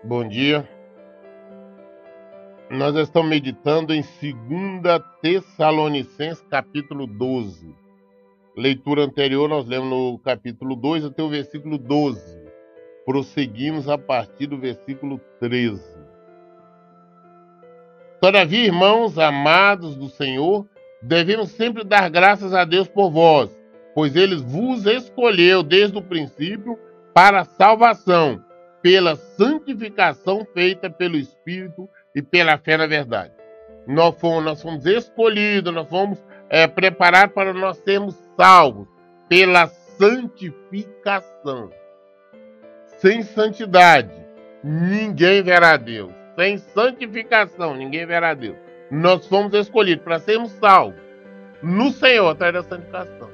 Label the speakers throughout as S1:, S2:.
S1: Bom dia. Nós estamos meditando em 2 Tessalonicenses, capítulo 12. Leitura anterior, nós lemos no capítulo 2 até o versículo 12. Prosseguimos a partir do versículo 13. Todavia, irmãos amados do Senhor, devemos sempre dar graças a Deus por vós, pois Ele vos escolheu desde o princípio para a salvação, pela santificação feita pelo Espírito e pela fé na verdade. Nós fomos escolhidos, nós fomos preparados para nós sermos salvos pela santificação. Sem santidade, ninguém verá Deus. Sem santificação, ninguém verá Deus. Nós fomos escolhidos para sermos salvos no Senhor, através da santificação.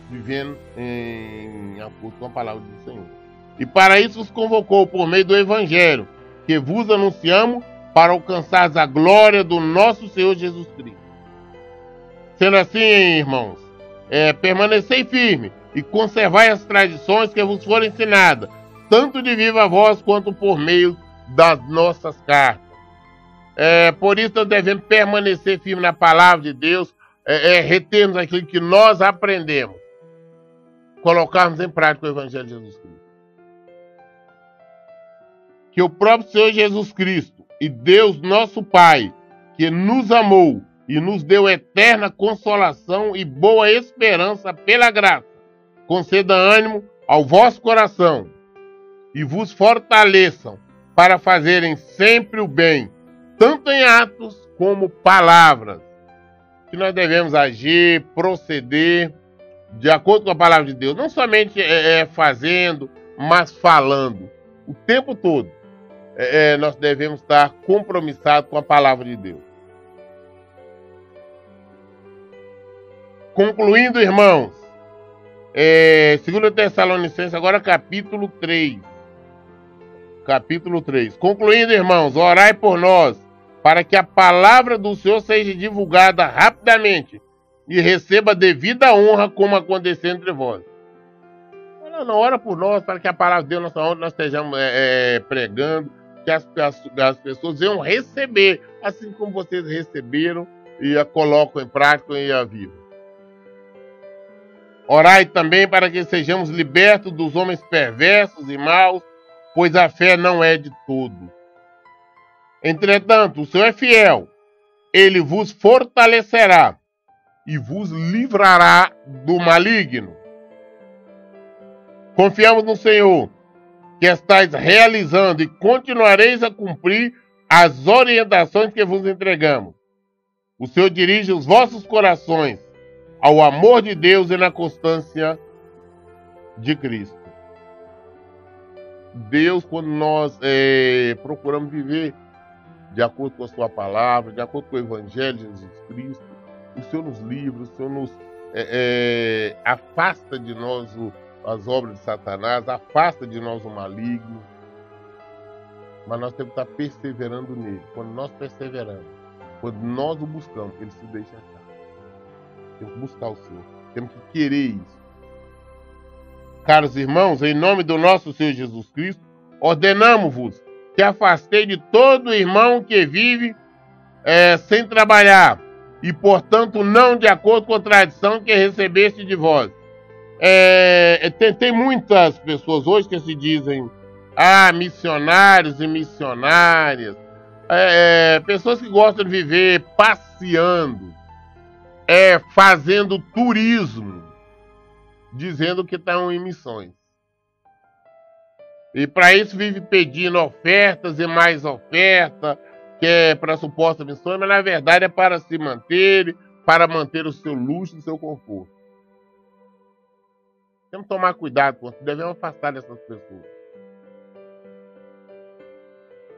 S1: Vivendo em acordo com a palavra do Senhor. E para isso vos convocou por meio do Evangelho, que vos anunciamos para alcançar a glória do nosso Senhor Jesus Cristo. Sendo assim, irmãos, permanecei firme e conservai as tradições que vos foram ensinadas, tanto de viva voz quanto por meio das nossas cartas. Por isso nós devemos permanecer firme na palavra de Deus, retermos aquilo que nós aprendemos, colocarmos em prática o Evangelho de Jesus Cristo. Que o próprio Senhor Jesus Cristo e Deus nosso Pai, que nos amou e nos deu eterna consolação e boa esperança pela graça, conceda ânimo ao vosso coração e vos fortaleçam para fazerem sempre o bem, tanto em atos como palavras. Que nós devemos agir, proceder de acordo com a palavra de Deus, não somente fazendo, mas falando o tempo todo. Nós devemos estar compromissados com a palavra de Deus. Concluindo, irmãos, 2 Tessalonicenses, agora capítulo 3. Capítulo 3. Concluindo, irmãos, orai por nós, para que a palavra do Senhor seja divulgada rapidamente e receba devida honra, como aconteceu entre vós. Não, ora por nós, para que a palavra de Deus, nós estejamos pregando, que as pessoas venham receber, assim como vocês receberam e a colocam em prática e a vivem. Orai também para que sejamos libertos dos homens perversos e maus, pois a fé não é de todos. Entretanto, o Senhor é fiel, Ele vos fortalecerá e vos livrará do maligno. Confiamos no Senhor, que estáis realizando e continuareis a cumprir as orientações que vos entregamos. O Senhor dirige os vossos corações ao amor de Deus e na constância de Cristo. Deus, quando nós procuramos viver de acordo com a sua palavra, de acordo com o Evangelho de Jesus Cristo, o Senhor nos livra, o Senhor nos afasta de nós as obras de Satanás, afasta de nós o maligno. Mas nós temos que estar perseverando nele. Quando nós perseveramos, quando nós o buscamos, ele se deixa achar. Temos que buscar o Senhor, temos que querer isso. Caros irmãos, em nome do nosso Senhor Jesus Cristo, ordenamos-vos que afastei de todo irmão que vive sem trabalhar, e portanto não de acordo com a tradição que recebeste de vós. Tem muitas pessoas hoje que se dizem missionários e missionárias, pessoas que gostam de viver passeando, fazendo turismo, dizendo que estão em missões. E para isso vive pedindo ofertas e mais oferta, que é para suposta missão, mas na verdade é para se manter, para manter o seu luxo e o seu conforto. Temos que tomar cuidado com isso, devemos afastar dessas pessoas.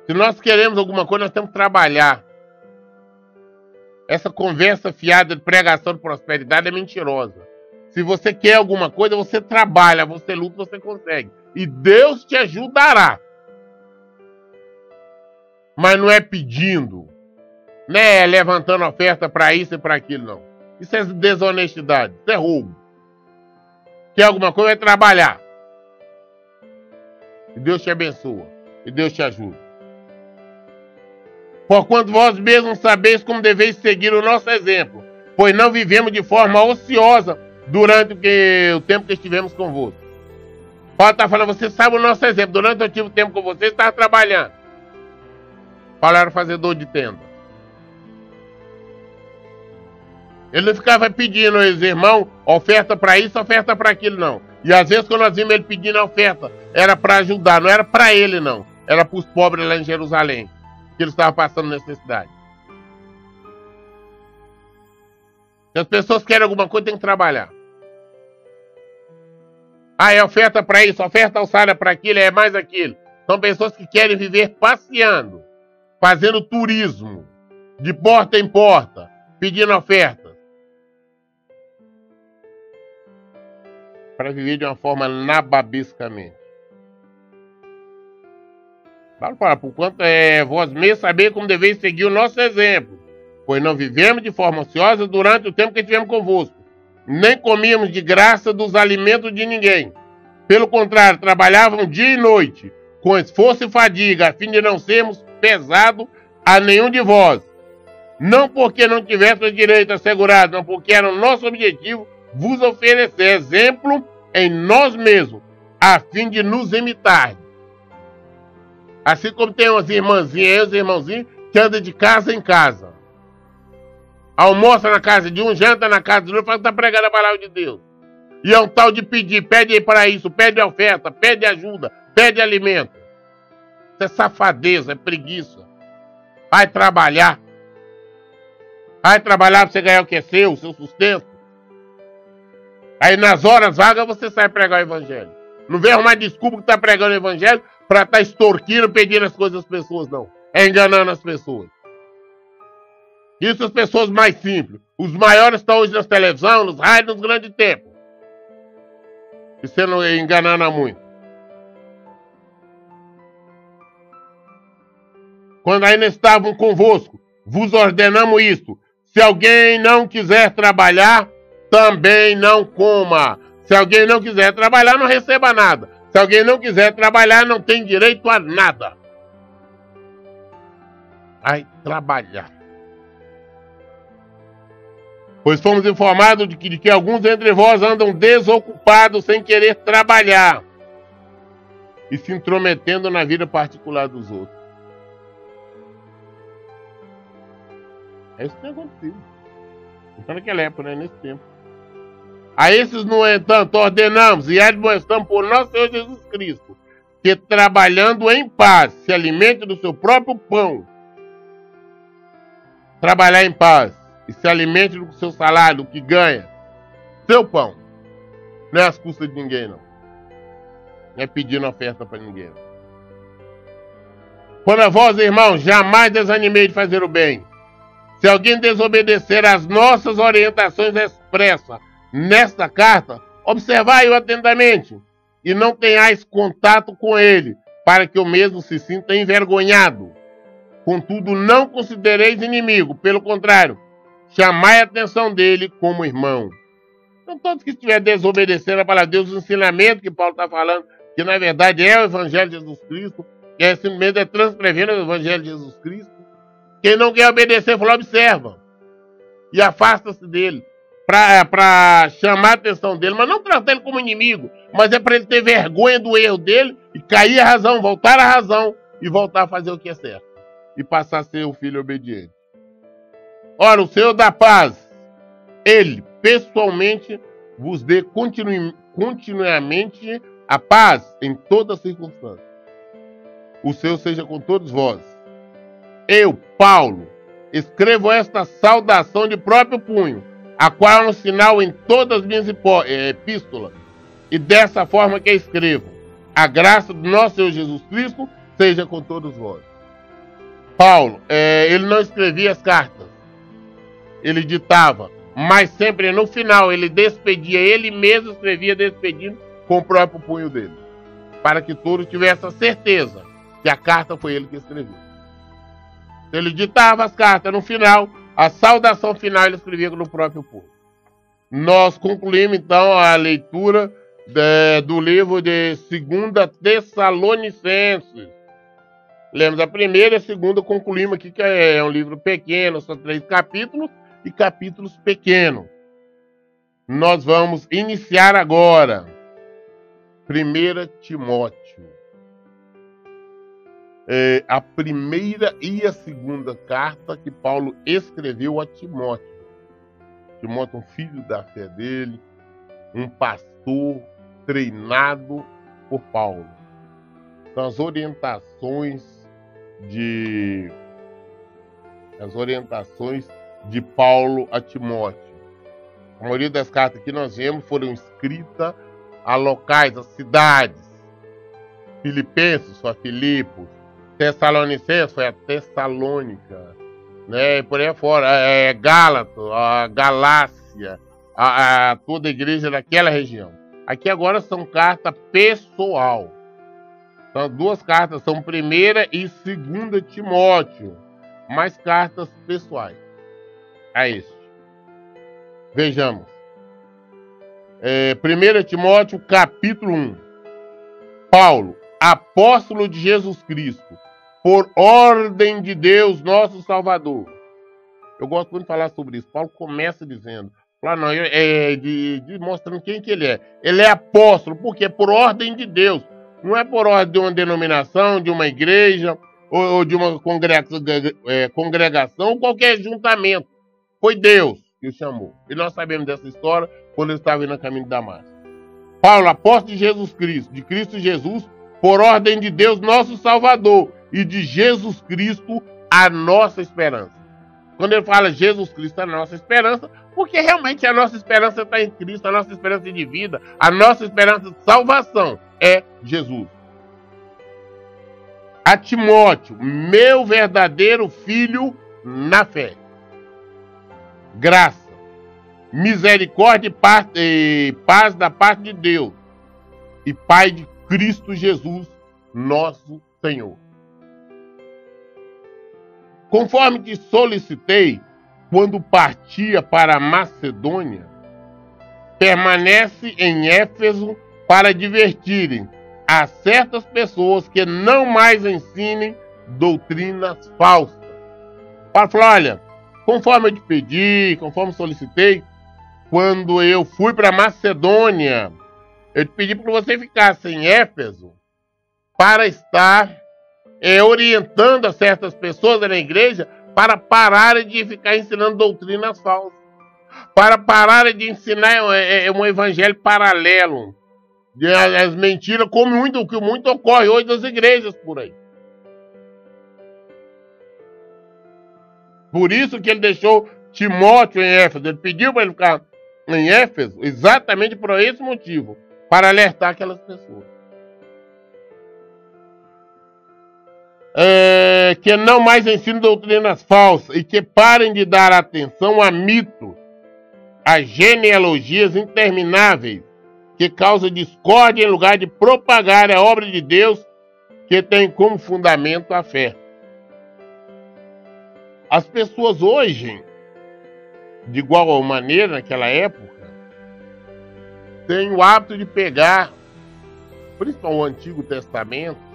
S1: Se nós queremos alguma coisa, nós temos que trabalhar. Essa conversa fiada de pregação de prosperidade é mentirosa. Se você quer alguma coisa, você trabalha, você luta, você consegue. E Deus te ajudará. Mas não é pedindo, né? Levantando oferta para isso e para aquilo, não. Isso é desonestidade, isso é roubo. Quer alguma coisa, vai trabalhar. E Deus te abençoa. E Deus te ajude. Porquanto vós mesmos sabeis como deveis seguir o nosso exemplo, pois não vivemos de forma ociosa durante o tempo que estivemos convosco. Paulo está falando, você sabe o nosso exemplo. Durante eu tive o tempo com você, estava trabalhando. Paulo era fazedor de tenda. Ele não ficava pedindo aos irmãos oferta para isso, oferta para aquilo, não. E às vezes quando nós vimos ele pedindo a oferta, era para ajudar, não era para ele, não. Era para os pobres lá em Jerusalém, que eles estavam passando necessidade. Se as pessoas querem alguma coisa, tem que trabalhar. Ah, é oferta para isso, oferta alçada para aquilo, é mais aquilo. São pessoas que querem viver passeando, fazendo turismo, de porta em porta, pedindo ofertas. Para viver de uma forma nababescamente. Fala, porquanto vós mesmos sabeis como deveis seguir o nosso exemplo, pois não vivemos de forma ociosa durante o tempo que estivemos convosco, nem comíamos de graça dos alimentos de ninguém. Pelo contrário, trabalhávamos dia e noite, com esforço e fadiga, a fim de não sermos pesados a nenhum de vós. Não porque não tivéssemos direito assegurado, não porque era o nosso objetivo vos oferecer exemplo em nós mesmos, a fim de nos imitar. Assim como tem umas irmãzinhas e os irmãozinhos que andam de casa em casa. Almoça na casa de um, janta na casa do outro, fala que está pregando a palavra de Deus. E é um tal de pedir, pede para isso, pede oferta, pede ajuda, pede alimento. Isso é safadeza, é preguiça. Vai trabalhar. Vai trabalhar para você ganhar o que é seu, o seu sustento. Aí nas horas vagas você sai pregar o evangelho. Não vem arrumar desculpa que está pregando o evangelho para estar extorquindo, pedindo as coisas das pessoas, não. É enganando as pessoas. Isso as pessoas mais simples. Os maiores estão hoje nas televisões, nos rádios, nos grandes templos. E você não enganando a muito. Quando ainda estavam convosco, vos ordenamos isto. Se alguém não quiser trabalhar, também não coma. Se alguém não quiser trabalhar, não receba nada. Se alguém não quiser trabalhar, não tem direito a nada. Vai trabalhar. Pois fomos informados de que alguns entre vós andam desocupados sem querer trabalhar e se intrometendo na vida particular dos outros. É isso que tem acontecido. Então naquela época, né? Nesse tempo. A esses, no entanto, ordenamos e admoestamos por nosso Senhor Jesus Cristo, que trabalhando em paz, se alimente do seu próprio pão. Trabalhar em paz e se alimente do seu salário, do que ganha. Seu pão. Não é às custas de ninguém, não. Não é pedindo oferta para ninguém. Quando a vós, irmãos, jamais desanimei de fazer o bem. Se alguém desobedecer às nossas orientações expressas nesta carta, observai-o atentamente e não tenhais contato com ele, para que o mesmo se sinta envergonhado. Contudo, não considereis inimigo, pelo contrário, chamai a atenção dele como irmão. Então, todos que estiverem desobedecendo a palavra de Deus, o ensinamento que Paulo está falando, que na verdade é o Evangelho de Jesus Cristo, que é simplesmente transcrevendo o Evangelho de Jesus Cristo. Quem não quer obedecer, falou, observa. E afasta-se dele. Para chamar a atenção dele, mas não tratar ele como inimigo, mas é para ele ter vergonha do erro dele e cair a razão, voltar à razão e voltar a fazer o que é certo. E passar a ser o filho obediente. Ora, o Senhor da paz, ele pessoalmente vos dê continuamente a paz em toda circunstância. O Senhor seja com todos vós. Eu, Paulo, escrevo esta saudação de próprio punho, a qual é um sinal em todas as minhas epístolas, e dessa forma que escrevo. A graça do nosso Senhor Jesus Cristo seja com todos vós. Paulo, ele não escrevia as cartas, ele ditava, mas sempre no final ele despedia, ele mesmo escrevia despedindo com o próprio punho dele, para que todos tivessem a certeza que a carta foi ele que escreveu. Ele ditava as cartas, no final, a saudação final ele escrevia no próprio punho. Nós concluímos então a leitura do livro de 2 Tessalonicenses. Lemos a primeira e a segunda, concluímos aqui que é um livro pequeno, são 3 capítulos e capítulos pequenos. Nós vamos iniciar agora 1 Timóteo. A primeira e a segunda carta que Paulo escreveu a Timóteo. Timóteo, um filho da fé dele, um pastor treinado por Paulo. Então, as orientações de Paulo a Timóteo. A maioria das cartas que nós vemos foram escritas a locais, a cidades. Filipenses foi a Filipos, Tessalonicenses foi a Tessalônica, né? E por aí fora, Gálato, a Galácia, toda a igreja daquela região. Aqui agora são cartas pessoal. Então, as 2 cartas são 1ª e 2ª Timóteo, mais cartas pessoais. É isso. Vejamos. 1 Timóteo, capítulo 1. Paulo, apóstolo de Jesus Cristo, por ordem de Deus, nosso Salvador. Eu gosto muito de falar sobre isso. Paulo começa dizendo, mostrando quem que ele é. Ele é apóstolo, porque por ordem de Deus. Não é por ordem de uma denominação, de uma igreja, ou de uma congregação, ou qualquer juntamento. Foi Deus que o chamou. E nós sabemos dessa história quando ele estava indo no caminho de Damasco. Paulo, apóstolo de Jesus Cristo, de Cristo Jesus, por ordem de Deus, nosso Salvador, e de Jesus Cristo, a nossa esperança. Quando ele fala Jesus Cristo, a nossa esperança, porque realmente a nossa esperança está em Cristo, a nossa esperança de vida, a nossa esperança de salvação é Jesus. A Timóteo, meu verdadeiro filho na fé. Graça, misericórdia e paz da parte de Deus e Pai de Cristo Jesus, nosso Senhor. Conforme te solicitei, quando partia para a Macedônia, permanece em Éfeso para advertirem a certas pessoas que não mais ensinem doutrinas falsas. Paulo falou, olha, conforme eu te pedi, conforme solicitei, quando eu fui para a Macedônia, eu te pedi para que você ficasse em Éfeso para estar orientando a certas pessoas na igreja para pararem de ficar ensinando doutrinas falsas, para pararem de ensinar um evangelho paralelo, as mentiras, como muito ocorre hoje nas igrejas por aí. Por isso que ele deixou Timóteo em Éfeso. Ele pediu para ele ficar em Éfeso exatamente por esse motivo, para alertar aquelas pessoas. Que não mais ensinem doutrinas falsas e que parem de dar atenção a mitos, a genealogias intermináveis que causam discórdia em lugar de propagar a obra de Deus que tem como fundamento a fé. As pessoas hoje, de igual maneira naquela época, têm o hábito de pegar, principalmente o Antigo Testamento,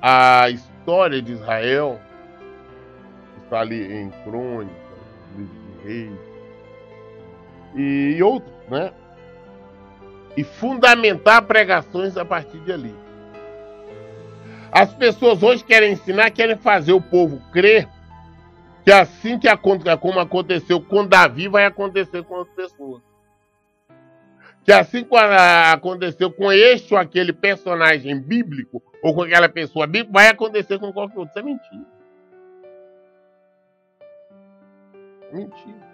S1: a história de Israel, que está ali em Crônicas, livro de Reis, e outros, né? E fundamentar pregações a partir de ali. As pessoas hoje querem ensinar, querem fazer o povo crer que assim como aconteceu com Davi, vai acontecer com as pessoas. Que assim como aconteceu com este ou aquele personagem bíblico, ou com aquela pessoa bíblica, vai acontecer com qualquer outro. Isso é mentira. Mentira.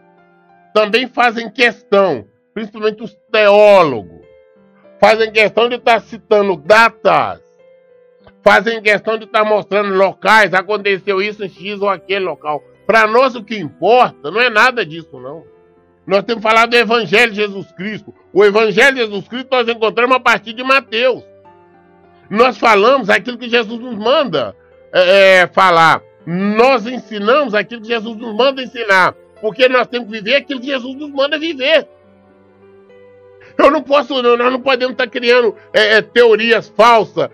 S1: Também fazem questão, principalmente os teólogos, fazem questão de estar citando datas, fazem questão de estar mostrando locais, aconteceu isso em X ou aquele local. Para nós o que importa não é nada disso, não. Nós temos falado do Evangelho de Jesus Cristo. O Evangelho de Jesus Cristo nós encontramos a partir de Mateus. Nós falamos aquilo que Jesus nos manda falar. Nós ensinamos aquilo que Jesus nos manda ensinar. Porque nós temos que viver aquilo que Jesus nos manda viver. Nós não podemos estar criando teorias falsas,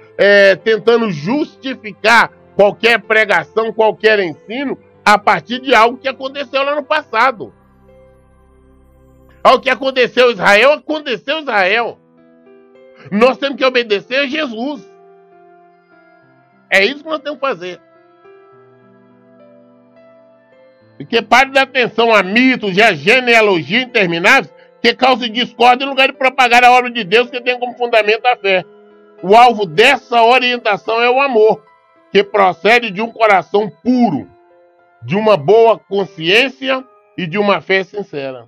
S1: tentando justificar qualquer pregação, qualquer ensino, a partir de algo que aconteceu lá no passado. O que aconteceu em Israel, aconteceu em Israel. Nós temos que obedecer a Jesus. É isso que nós temos que fazer. Porque pare de dar atenção a mitos e a genealogia intermináveis que causam discórdia em lugar de propagar a obra de Deus que tem como fundamento a fé. O alvo dessa orientação é o amor, que procede de um coração puro, de uma boa consciência e de uma fé sincera.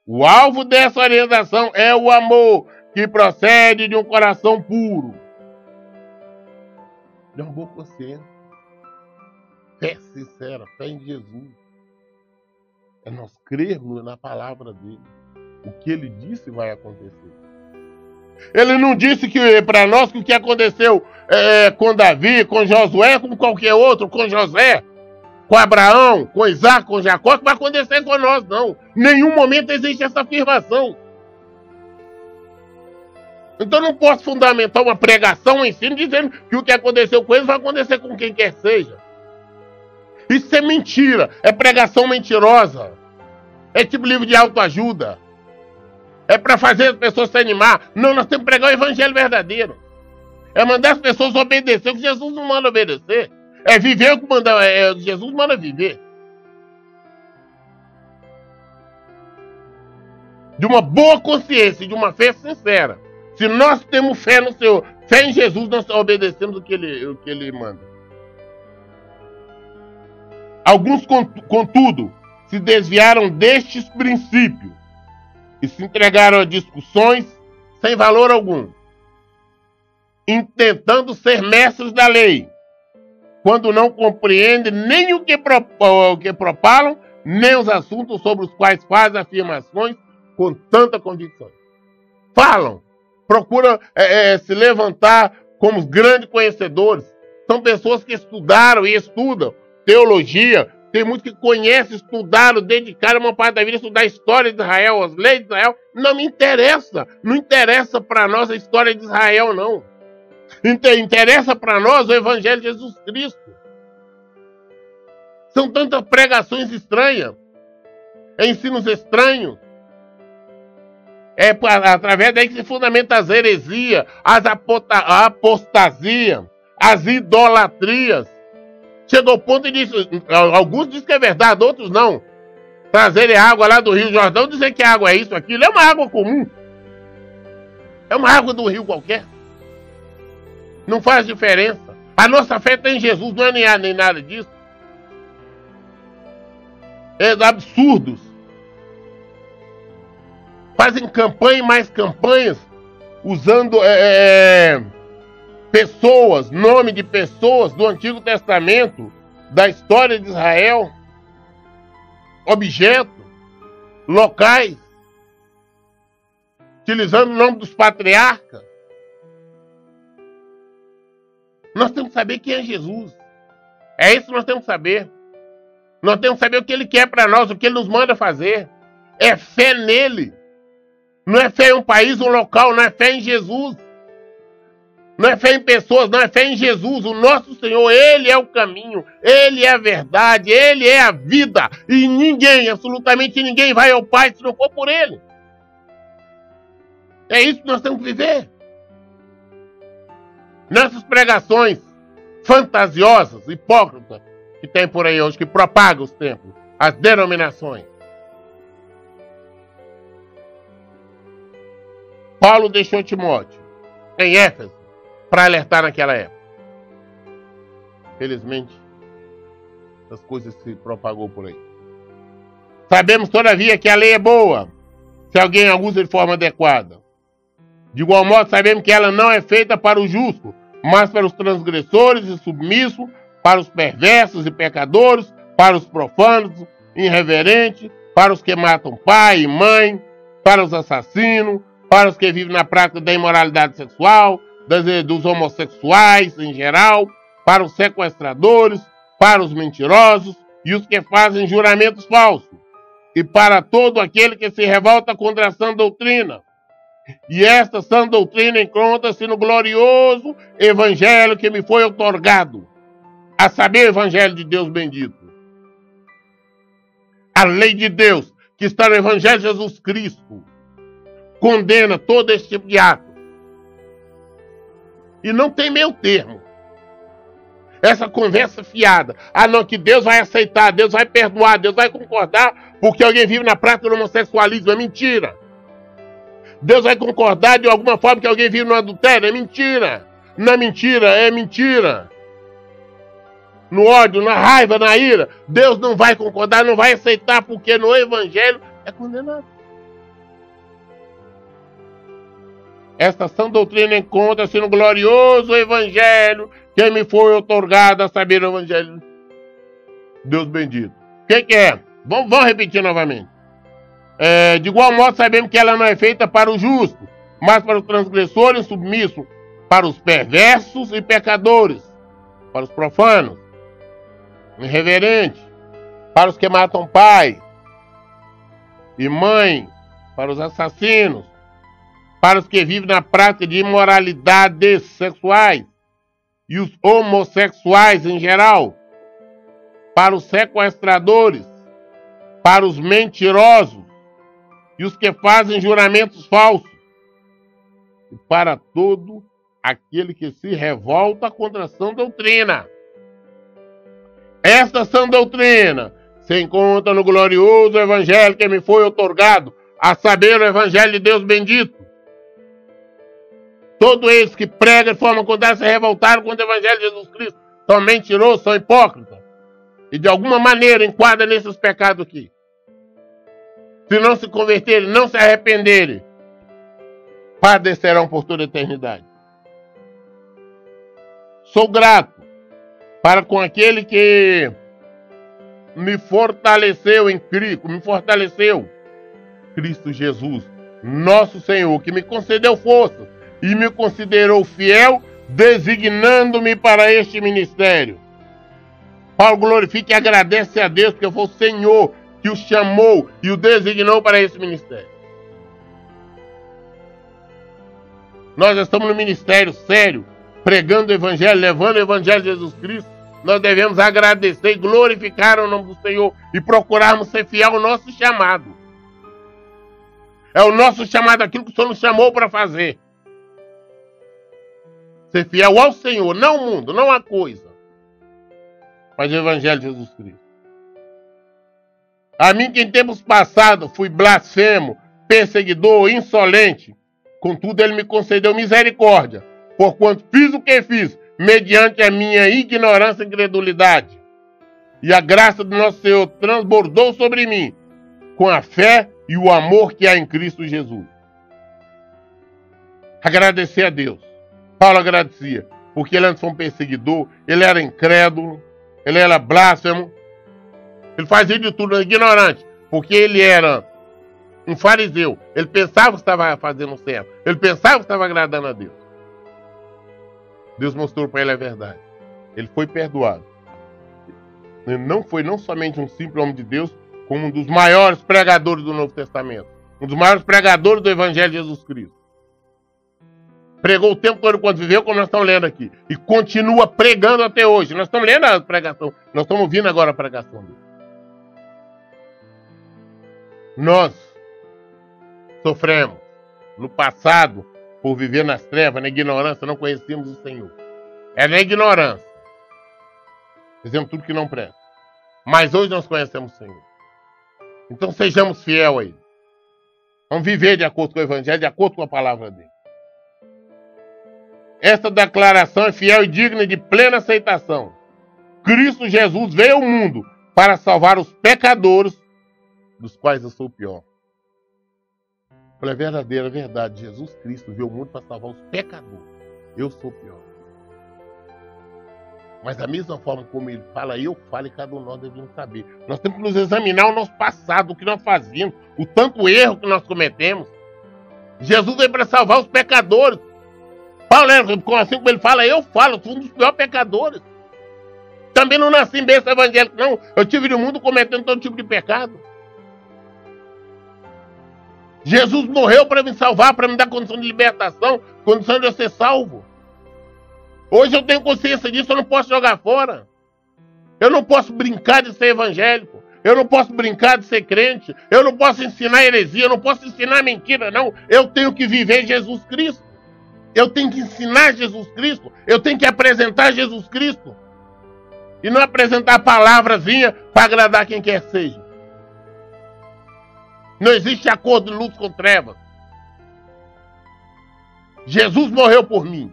S1: O alvo dessa orientação é o amor, que procede de um coração puro, de uma boa consciência. Fé sincera, fé em Jesus. É nós crermos na palavra dele. O que ele disse vai acontecer. Ele não disse que para nós que o que aconteceu com Davi, com Josué, com qualquer outro, com José, com Abraão, com Isaac, com Jacó, que vai acontecer com nós, não. Em nenhum momento existe essa afirmação. Então não posso fundamentar uma pregação, um ensino, dizendo que o que aconteceu com eles vai acontecer com quem quer seja. Isso é mentira, é pregação mentirosa. É tipo livro de autoajuda. É para fazer as pessoas se animar. Não, nós temos que pregar o evangelho verdadeiro. É mandar as pessoas obedecer o que Jesus não manda obedecer. É viver o que Jesus manda viver. De uma boa consciência, de uma fé sincera. Se nós temos fé no Senhor, fé em Jesus, nós obedecemos o que ele manda. Alguns, contudo, se desviaram destes princípios e se entregaram a discussões sem valor algum, intentando ser mestres da lei, quando não compreendem nem o que propalam, nem os assuntos sobre os quais fazem afirmações com tanta convicção. Falam, procuram se levantar como os grandes conhecedores. São pessoas que estudaram e estudam teologia. Tem muitos que conhecem, estudaram, dedicaram uma parte da vida a estudar a história de Israel, as leis de Israel. Não me interessa. Não interessa para nós a história de Israel, não. Interessa para nós o Evangelho de Jesus Cristo. São tantas pregações estranhas, ensinos estranhos. É através daí que se fundamenta as heresias, a apostasia, as idolatrias. Chegou ao ponto de alguns dizem que é verdade, outros não. Trazerem água lá do Rio Jordão, dizer que a água é isso, aquilo. É uma água comum. É uma água do rio qualquer. Não faz diferença. A nossa fé está em Jesus, não é nem nada disso. É absurdos. Fazem campanha e mais campanhas, usando pessoas, nome de pessoas do Antigo Testamento, da história de Israel, objetos, locais, utilizando o nome dos patriarcas. Nós temos que saber quem é Jesus. É isso que nós temos que saber. Nós temos que saber o que ele quer para nós, o que ele nos manda fazer. É fé nele. Não é fé em um país, um local, não é fé em Jesus. Não é fé em pessoas, não é fé em Jesus, o nosso Senhor. Ele é o caminho, Ele é a verdade, Ele é a vida. E ninguém, absolutamente ninguém vai ao Pai se não for por Ele. É isso que nós temos que viver. Nessas pregações fantasiosas, hipócritas, que tem por aí hoje, que propagam os templos, as denominações. Paulo deixou Timóteo em Éfeso para alertar naquela época. Felizmente, as coisas se propagou por aí. Sabemos, todavia, que a lei é boa, se alguém a usa de forma adequada. De igual modo, sabemos que ela não é feita para o justo, mas para os transgressores e submissos, para os perversos e pecadores, para os profanos, irreverentes, para os que matam pai e mãe, para os assassinos, para os que vivem na prática da imoralidade sexual, dos homossexuais em geral, para os sequestradores, para os mentirosos e os que fazem juramentos falsos, e para todo aquele que se revolta contra a sã doutrina. E esta sã doutrina encontra-se no glorioso evangelho que me foi outorgado, a saber, o Evangelho de Deus bendito. A lei de Deus, que está no Evangelho de Jesus Cristo, condena todo esse tipo de ato. E não tem meio termo. Essa conversa fiada. Ah, não, que Deus vai aceitar, Deus vai perdoar, Deus vai concordar, porque alguém vive na prática do homossexualismo. É mentira. Deus vai concordar de alguma forma que alguém vive no adultério. É mentira. Não é mentira, é mentira. No ódio, na raiva, na ira, Deus não vai concordar, não vai aceitar, porque no Evangelho é condenado. Esta sã doutrina encontra-se no glorioso Evangelho que me foi outorgado, a saber, o Evangelho. Deus bendito. O que é? Vamos repetir novamente. De igual modo, sabemos que ela não é feita para o justo, mas para os transgressores submissos, para os perversos e pecadores, para os profanos, irreverentes, para os que matam pai e mãe, para os assassinos, para os que vivem na prática de imoralidades sexuais e os homossexuais em geral, para os sequestradores, para os mentirosos e os que fazem juramentos falsos, e para todo aquele que se revolta contra a sã doutrina. Esta sã doutrina se encontra no glorioso Evangelho que me foi outorgado, a saber, o Evangelho de Deus bendito. Todos eles que pregam de forma contrária se revoltaram contra o Evangelho de Jesus Cristo. São mentirosos, são hipócritas. E de alguma maneira enquadram nesses pecados aqui. Se não se converterem, não se arrependerem, padecerão por toda a eternidade. Sou grato para com aquele que me fortaleceu em Cristo, Cristo Jesus, nosso Senhor, que me concedeu força e me considerou fiel, designando-me para este ministério. Paulo glorifica e agradece a Deus, porque foi o Senhor que o chamou e o designou para esse ministério. Nós estamos no ministério sério, pregando o Evangelho, levando o Evangelho de Jesus Cristo. Nós devemos agradecer e glorificar o nome do Senhor e procurarmos ser fiel ao nosso chamado. É o nosso chamado, aquilo que o Senhor nos chamou para fazer. Ser fiel ao Senhor, não ao mundo, não à coisa, mas o Evangelho de Jesus Cristo. A mim que em tempos passados fui blasfemo, perseguidor, insolente, contudo ele me concedeu misericórdia, porquanto fiz o que fiz, mediante a minha ignorância e incredulidade. E a graça do nosso Senhor transbordou sobre mim, com a fé e o amor que há em Cristo Jesus. Agradecer a Deus. Paulo agradecia, porque ele antes foi um perseguidor, ele era incrédulo, ele era blasfemo, ele fazia de tudo, ignorante, porque ele era um fariseu, ele pensava que estava fazendo certo, ele pensava que estava agradando a Deus. Deus mostrou para ele a verdade, ele foi perdoado. Ele não foi não somente um simples homem de Deus, como um dos maiores pregadores do Novo Testamento, um dos maiores pregadores do Evangelho de Jesus Cristo. Pregou o tempo todo quando viveu, como nós estamos lendo aqui. E continua pregando até hoje. Nós estamos lendo a pregação. Nós estamos ouvindo agora a pregação dele. Nós sofremos no passado por viver nas trevas, na ignorância, não conhecíamos o Senhor. É na ignorância. Fizemos tudo que não presta. Mas hoje nós conhecemos o Senhor. Então sejamos fiéis a Ele. Vamos viver de acordo com o Evangelho, de acordo com a palavra dele. Esta declaração é fiel e digna de plena aceitação. Cristo Jesus veio ao mundo para salvar os pecadores, dos quais eu sou o pior. É verdadeira verdade. Jesus Cristo veio ao mundo para salvar os pecadores. Eu sou o pior. Mas da mesma forma como ele fala, eu falo e cada um de nós devemos saber. Nós temos que nos examinar o nosso passado, o que nós fazíamos, o tanto erro que nós cometemos. Jesus veio para salvar os pecadores. Paulo, assim como ele fala, eu falo, sou um dos piores pecadores. Também não nasci em berço evangélico, não. Eu tive no mundo cometendo todo tipo de pecado. Jesus morreu para me salvar, para me dar condição de libertação, condição de eu ser salvo. Hoje eu tenho consciência disso, eu não posso jogar fora. Eu não posso brincar de ser evangélico. Eu não posso brincar de ser crente. Eu não posso ensinar heresia. Eu não posso ensinar mentira, não. Eu tenho que viver Jesus Cristo. Eu tenho que ensinar Jesus Cristo. Eu tenho que apresentar Jesus Cristo. E não apresentar palavrazinha para agradar quem quer que seja. Não existe acordo de luz com trevas. Jesus morreu por mim.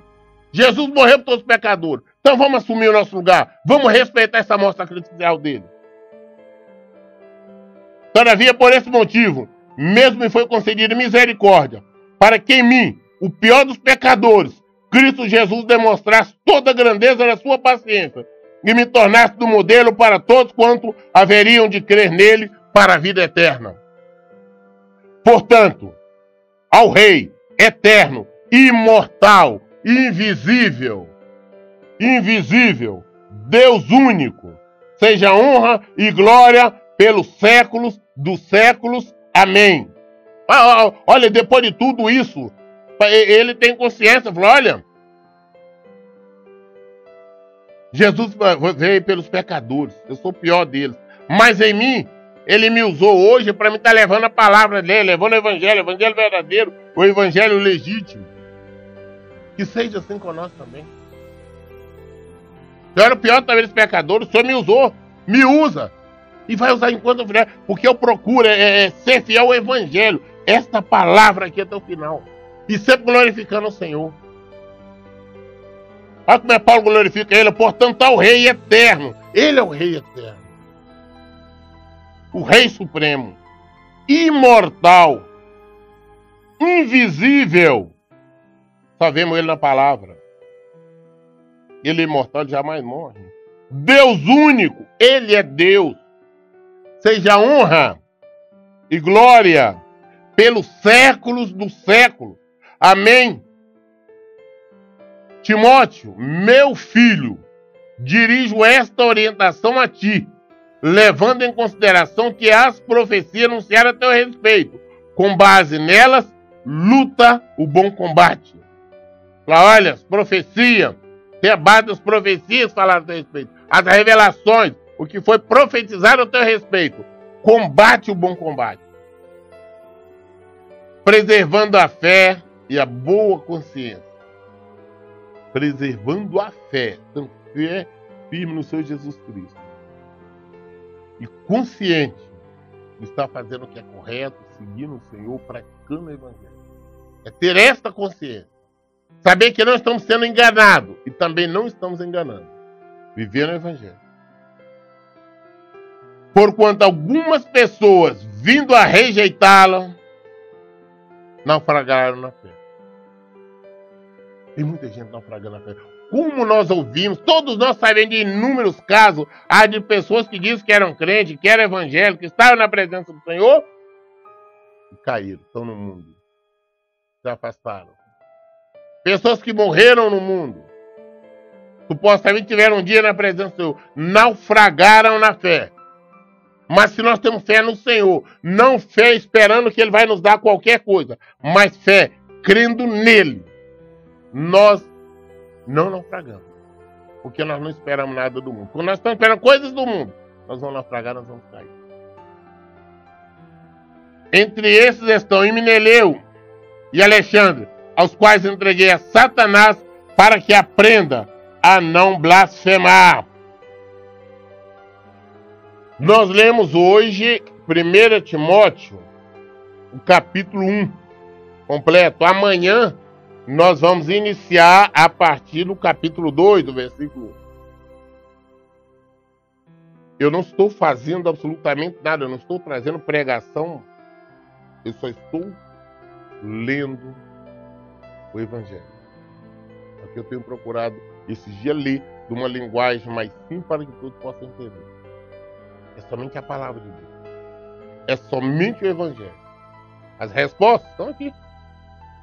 S1: Jesus morreu por todos os pecadores. Então vamos assumir o nosso lugar. Vamos respeitar essa morte sacrificial dele. Todavia, por esse motivo, mesmo me foi concedida misericórdia, para que em mim, o pior dos pecadores, Cristo Jesus demonstrasse toda a grandeza da sua paciência e me tornasse do modelo para todos quanto haveriam de crer nele para a vida eterna. Portanto, ao Rei eterno, imortal, invisível, Deus único, seja honra e glória pelos séculos dos séculos. Amém. Olha, depois de tudo isso, ele tem consciência, falou, olha, Jesus veio pelos pecadores, eu sou o pior deles, mas em mim, ele me usou hoje para me estar levando a palavra dele, levando o evangelho verdadeiro, o evangelho legítimo. Que seja assim com nós também. Eu era o pior também dos pecadores, o Senhor me usou, me usa. E vai usar enquanto eu vier, porque eu procuro ser fiel ao evangelho. Esta palavra aqui até o final. E sempre glorificando o Senhor. Olha como é Paulo glorifica ele. Portanto, ao Rei eterno. Ele é o Rei eterno. O Rei Supremo. Imortal. Invisível. Só vemos ele na palavra. Ele é imortal, ele jamais morre. Deus único. Ele é Deus. Seja honra e glória pelos séculos dos séculos. Amém. Timóteo, meu filho, dirijo esta orientação a ti, levando em consideração que as profecias anunciaram a teu respeito. Com base nelas, luta o bom combate. Olha, as profecias, tem a base das profecias falaram a teu respeito. As revelações, o que foi profetizado a teu respeito. Combate o bom combate. Preservando a fé e a boa consciência. Preservando a fé. Então, fé firme no Senhor Jesus Cristo. E consciente de estar fazendo o que é correto, seguindo o Senhor, praticando o Evangelho. É ter esta consciência. Saber que não estamos sendo enganados e também não estamos enganando. Viver no Evangelho. Porquanto algumas pessoas, vindo a rejeitá-la, naufragaram na fé. Tem muita gente naufragando na fé. Como nós ouvimos, todos nós sabemos de inúmeros casos, há de pessoas que dizem que eram crentes, que eram evangélicos, que estavam na presença do Senhor, e caíram, estão no mundo. Se afastaram. Pessoas que morreram no mundo, supostamente tiveram um dia na presença do Senhor, naufragaram na fé. Mas se nós temos fé no Senhor, não fé esperando que Ele vai nos dar qualquer coisa, mas fé crendo nele, nós não naufragamos. Porque nós não esperamos nada do mundo. Quando nós estamos esperando coisas do mundo, nós vamos naufragar, nós vamos cair. Entre esses estão Himeneu e Alexandre, aos quais entreguei a Satanás para que aprenda a não blasfemar. Nós lemos hoje 1 Timóteo, o capítulo 1, completo. Amanhã nós vamos iniciar a partir do capítulo 2, do versículo 1. Eu não estou fazendo absolutamente nada, eu não estou trazendo pregação, eu só estou lendo o Evangelho. Porque eu tenho procurado esses dias ler de uma linguagem mais simples para que todos possam entender. É somente a palavra de Deus. É somente o Evangelho. As respostas estão aqui.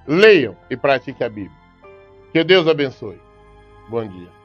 S1: Leiam e pratiquem a Bíblia. Que Deus abençoe. Bom dia.